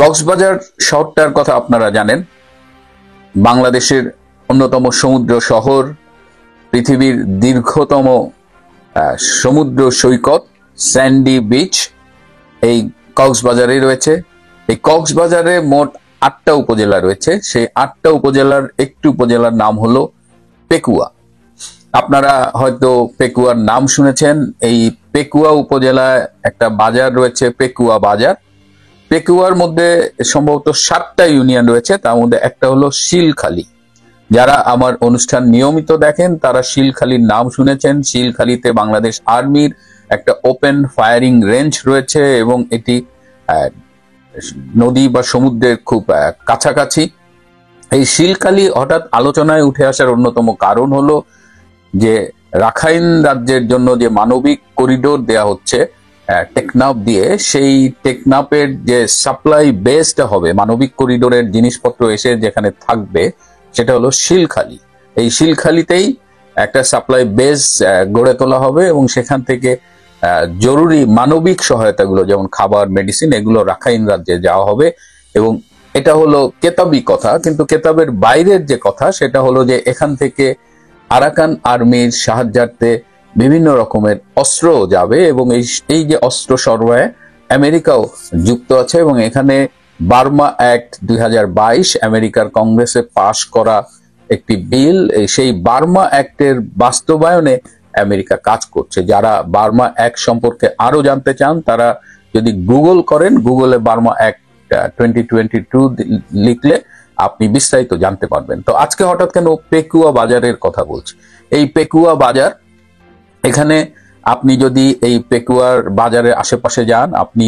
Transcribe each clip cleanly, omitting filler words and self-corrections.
কক্সবাজার শহরটার কথা আপনারা জানেন, বাংলাদেশের অন্যতম সমুদ্র শহর, পৃথিবীর দীর্ঘতম সমুদ্র সৈকত স্যান্ডি বিচ এই কক্সবাজারে রয়েছে। এই কক্সবাজারে মোট 8টা উপজেলা রয়েছে। সেই 8টা উপজেলার একটি উপজেলার নাম হলো পেকুয়া। আপনারা হয়তো পেকুয়ার নাম শুনেছেন। এই পেকুয়া উপজেলায় একটা বাজার রয়েছে, পেকুয়া বাজার। পেকুয়ার মধ্যে সম্ভবত 7টা ইউনিয়ন রয়েছে, তার মধ্যে একটা হলো শিলখালী। যারা আমার অনুষ্ঠান নিয়মিত দেখেন তারা শিলখালীর নাম শুনেছেন। শিলখালীতে বাংলাদেশ আর্মির একটা ওপেন ফায়ারিং রেঞ্জ রয়েছে এবং এটি নদী বা সমুদ্রের খুব কাছাকাছি। এই শিলখালী হঠাৎ আলোচনায় উঠে আসার অন্যতম কারণ হলো যে রাখাইন রাজ্যের জন্য যে মানবিক করিডোর দেয়া হচ্ছে টেকনাফ দিয়ে, সেই টেকনাফের যে সাপ্লাই বেসটা হবে, মানবিক করিডোরের জিনিসপত্র এসে যেখানে থাকবে, সেটা হলো শিলখালী। এই শিলখালীতেই একটা সাপ্লাই বেস গড়ে তোলা হবে এবং সেখান থেকে জরুরি মানবিক সহায়তাগুলো যেমন খাবার, মেডিসিন, এগুলো রাখাইন রাজ্যে যাওয়া হবে। এবং এটা হলো কেতাবি কথা, কিন্তু কেতাবের বাইরের যে কথা সেটা হলো যে এখান থেকে আরাকান আর্মির সাহায্যার্থে বিভিন্ন রকমের অস্ত্র যাবে এবং এই যে অস্ত্র সরবরাহে আমেরিকাও যুক্ত আছে। এবং এখানে বার্মা অ্যাক্ট 2022 আমেরিকার কংগ্রেসে পাশ করা একটি বিল, সেই বার্মা অ্যাক্টের বাস্তবায়নে আমেরিকা কাজ করছে। যারা বার্মা অ্যাক্ট সম্পর্কে আরো জানতে চান তারা যদি গুগল করেন, গুগলে বার্মা অ্যাক্ট 2022 লিখলে আপনি বিস্তারিত জানতে পারবেন। তো আজকে হঠাৎ কেন পেকুয়া বাজারের কথা বলছি? এই পেকুয়া বাজার, এখানে আপনি যদি এই পেকুয়ার বাজারের আশেপাশে যান, আপনি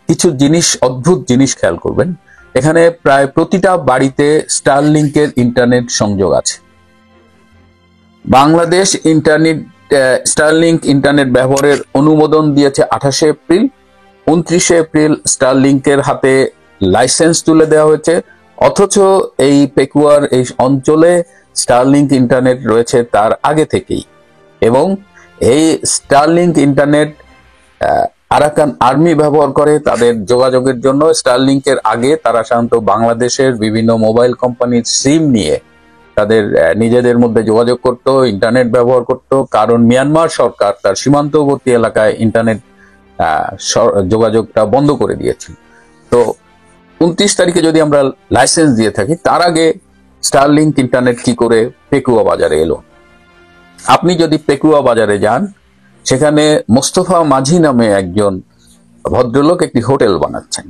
কিছু জিনিস, অদ্ভুত জিনিস খেয়াল করবেন। এখানে প্রায় প্রতিটা বাড়িতে স্টারলিংকের ইন্টারনেট সংযোগ আছে। বাংলাদেশ স্টারলিংক ইন্টারনেট ব্যবহারের অনুমোদন দিয়েছে 28 এপ্রিল। 29 এপ্রিল স্টারলিংকের হাতে লাইসেন্স তুলে দেওয়া হয়েছে। অথচ এই পেকুয়ার এই অঞ্চলে স্টারলিংক ইন্টারনেট রয়েছে তার আগে থেকেই। এবং এই স্টারলিংক ইন্টারনেট আরাকান আর্মি ব্যবহার করে তাদের যোগাযোগের জন্য। স্টারলিংকের আগে তারা সাধারণত বাংলাদেশের বিভিন্ন মোবাইল কোম্পানির সিম নিয়ে তাদের নিজেদের মধ্যে যোগাযোগ করত, ইন্টারনেট ব্যবহার করত, কারণ মিয়ানমার সরকার তার সীমান্তবর্তী এলাকায় ইন্টারনেট যোগাযোগটা বন্ধ করে দিয়েছে। তো 29 তারিখে যদি আমরা লাইসেন্স দিয়ে থাকি, তার আগে স্টারলিংক ইন্টারনেট কি করে পেকুয়া বাজারে এলো? আপনি যদি পেকুয়া বাজারে যান, সেখানে মোস্তফা মাঝি নামে একজন ভদ্রলোক একটি হোটেল বানাচ্ছেন।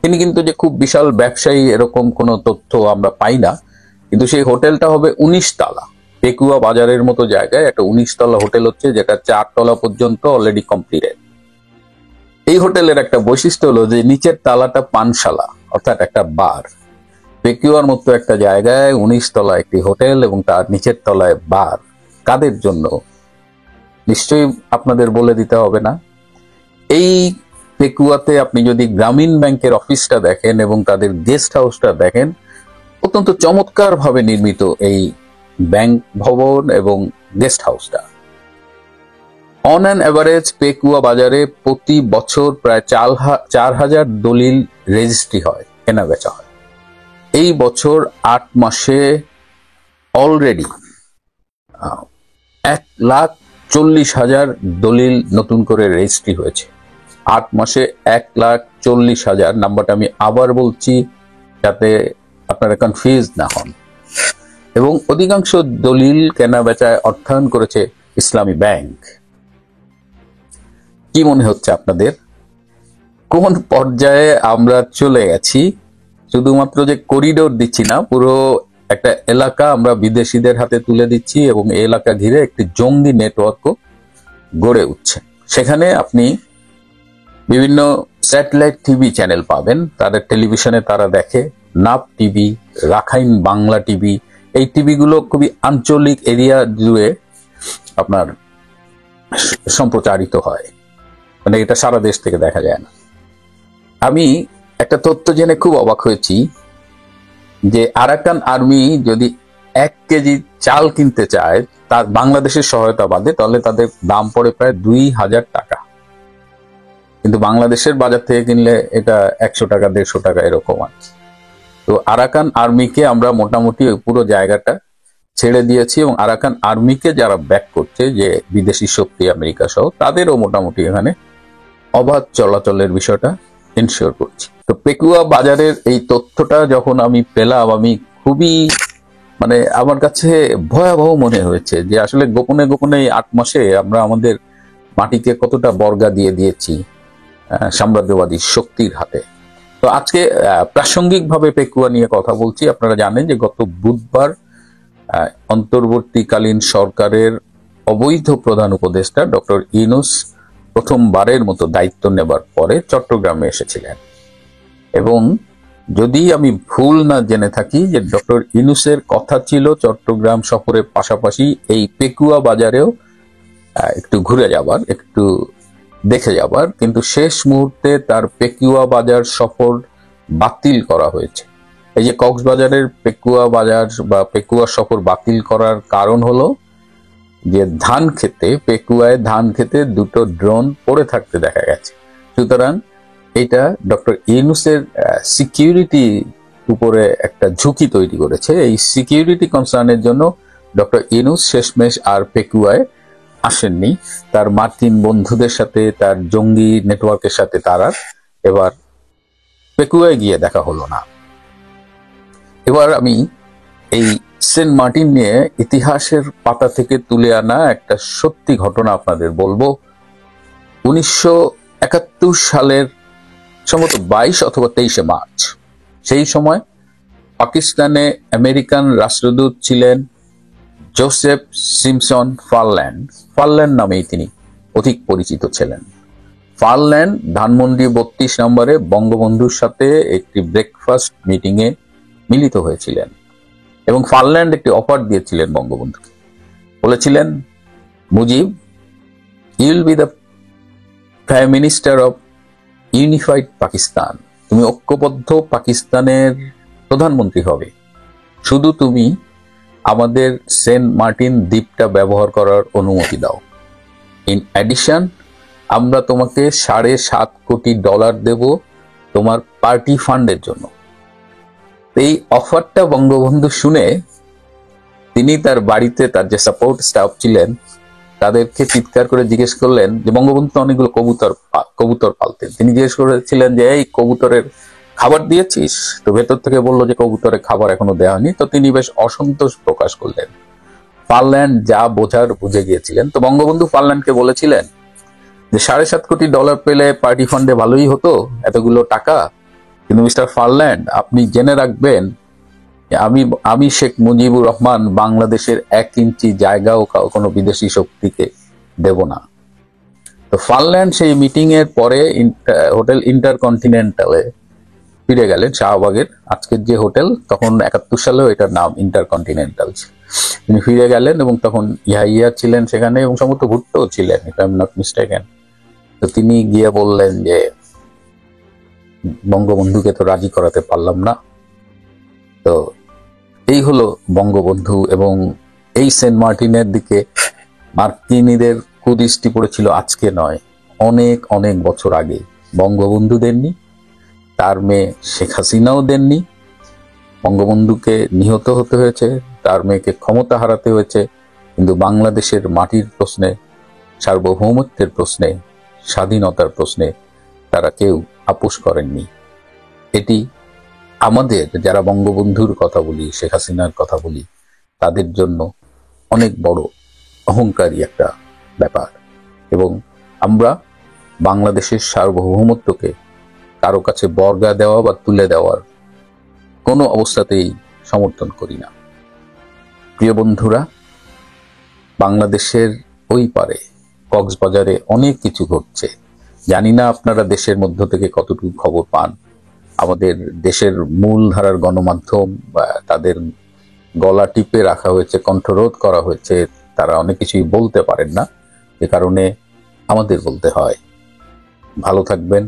তিনি কিন্তু যে খুব বিশাল ব্যবসায়ী এরকম কোনো তথ্য আমরা পাই না, কিন্তু সেই হোটেলটা হবে 19 তলা। পেকুয়া বাজারের মতো জায়গায় একটা 19 তলা হোটেল হচ্ছে, যেটা 4 তলা পর্যন্ত অলরেডি কমপ্লিটেড। এই হোটেলের একটা বৈশিষ্ট্য হলো যে নিচের তালাটা পানশালা, অর্থাৎ একটা বার। পেকুয়ার মতো একটা জায়গায় 19 তলা একটি হোটেল এবং তার নিচের তলায় বার। কাদের জন্য? নিশ্চয়ই আপনাদের বলে দিতে হবে না। এই পেকুয়াতে আপনি যদি গ্রামীণ ব্যাংকের অফিসটা দেখেন এবং তাদের গেস্ট হাউসটা দেখেন, অত্যন্ত চমৎকার ভাবে নির্মিত এই ব্যাংক ভবন এবং গেস্ট হাউসটা। অন অ্যান এভারেজ পেকুয়া বাজারে প্রতি বছর প্রায় 4000 দলিল রেজিস্ট্রি হয়, কেনা বেচা হয়। এই বছর 8 মাসে অলরেডি 1,40,000 দলিল নতুন করে রেজিস্ট্রি হয়েছে। 8 মাসে 1,40,000, নাম্বারটা আমি আবার বলছি যাতে আপনারা কনফিউজ না হন। এবং অধিকাংশ দলিল কেনা বেচায় অর্থায়ন করেছে ইসলামী ব্যাংক। কি মনে হচ্ছে আপনাদের কোন পর্যায়ে আমরা চলে গেছি? শুধুমাত্র যে করিডোর দিচ্ছি না, পুরো একটা এলাকা আমরা বিদেশিদের হাতে তুলে দিচ্ছি এবং এই এলাকা ঘিরে একটি জঙ্গি নেটওয়ার্কও গড়ে উঠছে। সেখানে আপনি বিভিন্ন স্যাটেলাইট টিভি চ্যানেল পাবেন, তাদের টেলিভিশনে তারা দেখে নাপ টিভি, রাখাইন বাংলা টিভি। এই টিভিগুলো খুবই আঞ্চলিক এরিয়া জুড়ে আপনার সম্প্রচারিত হয়, মানে এটা সারা দেশ থেকে দেখা যায় না। আমি একটা তথ্য জেনে খুব অবাক হয়েছি যে আরাকান আর্মি যদি 1 কেজি চাল কিনতে চায় তার বাংলাদেশের সহায়তা বাদে, তাহলে তাদের দাম পড়ে প্রায় 2000 টাকা। কিন্তু বাংলাদেশের বাজার থেকে কিনলে এটা 100 টাকা 150 টাকা এরকম আছে। তো আরাকান আর্মিকে আমরা মোটামুটি পুরো জায়গাটা ছেড়ে দিয়েছি, এবং আরাকান আর্মিকে যারা ব্যাক করছে, যে বিদেশি শক্তি আমেরিকা সহ, তাদেরও মোটামুটি এখানে অবাধ চলাচলের বিষয়টা এনশিওর করছি। তো পেকুয়া বাজারের এই তথ্যটা যখন আমি পেলাম, আমি খুবই আমার কাছে ভয়াবহ মনে হয়েছে যে আসলে গোপনে গোপনে 8 মাসে আমরা আমাদের মাটিকে কতটা বর্গা দিয়ে দিয়েছি সাম্রাজ্যবাদী শক্তির হাতে। তো আজকে প্রাসঙ্গিকভাবে পেকুয়া নিয়ে কথা বলছি। আপনারা জানেন যে গত বুধবার অন্তর্বর্তীকালীন সরকারের অবৈধ প্রধান উপদেষ্টা ডক্টর ইউনূস প্রথমবারের মতো দায়িত্ব নেবার পরে চট্টগ্রামে এসেছিলেন, এবং যদি আমি ভুল না জেনে থাকি যে ডক্টর ইউনূসের কথা ছিল চট্টগ্রাম সফরের পাশাপাশি এই পেকুয়া বাজারেও একটু ঘুরে যাবার, একটু দেখে যাবার, কিন্তু শেষ মুহূর্তে তার পেকুয়া বাজার সফর বাতিল করা হয়েছে। এই যে কক্সবাজারের পেকুয়া বাজার বা পেকুয়া সফর বাতিল করার কারণ হলো যে ধান খেতে, পেকুয়ায় ধান খেতে 2টো ড্রোন পড়ে থাকতে দেখা গেছে। সুতরাং এটা ডক্টর ইউনূসের সিকিউরিটি উপরে একটা ঝুঁকি তৈরি করেছে। এই সিকিউরিটি কনসার্নের জন্য ডক্টর ইউনূস শেষমেশ আর পেকুয়ায় আসেননি। তার মার্কিন বন্ধুদের সাথে, তার জঙ্গি নেটওয়ার্কের সাথে তার এবার পেকুয়ায় গিয়ে দেখা হলো না। এবার আমি এই সেন্ট মার্টিন নিয়ে ইতিহাসের পাতা থেকে তুলে আনা একটা সত্যি ঘটনা আপনাদের বলবো। 1971 সালের সম্ভবত 22 অথবা 23 মার্চ, সেই সময় পাকিস্তানে আমেরিকান রাষ্ট্রদূত ছিলেন জোসেফ সিমসন ফারল্যান্ড। ফারল্যান্ড নামেই তিনি অধিক পরিচিত ছিলেন। ফারল্যান্ড ধানমন্ডি 32 নম্বরে বঙ্গবন্ধুর সাথে একটি ব্রেকফাস্ট মিটিংয়ে মিলিত হয়েছিলেন, এবং ফারল্যান্ড একটি অফার দিয়েছিলেন বঙ্গবন্ধুকে। বলেছিলেন, Mujib, you'll be the prime minister of unified Pakistan. তুমি ঐক্যবদ্ধ পাকিস্তানের প্রধানমন্ত্রী হবে, শুধু তুমি আমাদের সেন্ট মার্টিন দ্বীপটা ব্যবহার করার অনুমতি দাও। ইন অ্যাডিশন, আমরা তোমাকে $7.5 কোটি দেব তোমার পার্টি ফান্ডের জন্য। এই অফারটা বঙ্গবন্ধু শুনে তিনি তার বাড়িতে তার যে সাপোর্ট স্টাফ ছিলেন তাদেরকে চিৎকার করে জিজ্ঞেস করলেন যে, বঙ্গবন্ধু অনেকগুলো কবুতর পালতেন, তিনি জিজ্ঞেস করেছিলেন যে এই কবুতরের খাবার দিয়েছিস? তো ভেতর থেকে বললো যে কবুতরের খাবার এখনো দেওয়া হয়নি। তো তিনি বেশ অসন্তোষ প্রকাশ করলেন। ফারল্যান্ড যা বোঝার বুঝে গিয়েছিলেন। তো বঙ্গবন্ধু ফারল্যান্ডকে বলেছিলেন যে $7.5 কোটি পেলে পার্টি ফান্ডে ভালোই হতো, এতগুলো টাকা, কিন্তু মিস্টার ফারল্যান্ড আপনি জেনে রাখবেন আমি শেখ মুজিবুর রহমান বাংলাদেশের 1 ইঞ্চি জায়গাও কোনো বিদেশি শক্তিকে দেব না। তো ফারল্যান্ড সেই মিটিং এর পরে হোটেল ইন্টারকন্টিনেন্টালে ফিরে গেলেন, শাহবাগের আজকের যে হোটেল, তখন 71 সালেও এটার নাম ইন্টারকন্টিনেন্টাল ছিল। তিনি ফিরে গেলেন এবং তখন ইয়াহিয়া ছিলেন সেখানে, এবং সম্ভবত ভুট্টো ছিলেন, if I am not mistaken. তো তিনি গিয়ে বললেন যে বঙ্গবন্ধুকে তো রাজি করাতে পারলাম না। তো এই হলো বঙ্গবন্ধু, এবং এই সেন্ট মার্টিনের দিকে মার্কিনীদের কুদৃষ্টি পড়েছিল আজকে নয়, অনেক অনেক বছর আগে। বঙ্গবন্ধু দেননি, তার মেয়ে শেখ হাসিনাও দেননি। বঙ্গবন্ধুকে নিহত হতে হয়েছে, তার মেয়েকে ক্ষমতা হারাতে হয়েছে, কিন্তু বাংলাদেশের মাটির প্রশ্নে, সার্বভৌমত্বের প্রশ্নে, স্বাধীনতার প্রশ্নে তারা কেউ আপোষ করেননি। এটি আমাদের যারা বঙ্গবন্ধুর কথা বলি, শেখ হাসিনার কথা বলি, তাদের জন্য অনেক বড় অহংকারী একটা ব্যাপার, এবং আমরা বাংলাদেশের সার্বভৌমত্বকে কারো কাছে বর্গা দেওয়া বা তুলে দেওয়ার কোনো অবস্থাতেই সমর্থন করি না। প্রিয় বন্ধুরা, বাংলাদেশের ওই পারে কক্সবাজারে অনেক কিছু ঘটছে। জানি না আপনারা দেশের মধ্য থেকে কতটুকু খবর পান। আমাদের দেশের মূলধারার গণমাধ্যম তাদের গলা টিপে রাখা হয়েছে, কণ্ঠরোধ করা হয়েছে, তারা অনেক কিছুই বলতে পারেন না, এ কারণে আমাদের বলতে হয়। ভালো থাকবেন,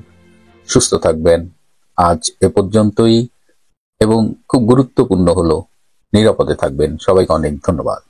সুস্থ থাকবেন। আজ এ পর্যন্তই, এবং খুব গুরুত্বপূর্ণ হলো নিরাপদে থাকবেন। সবাইকে অনেক ধন্যবাদ।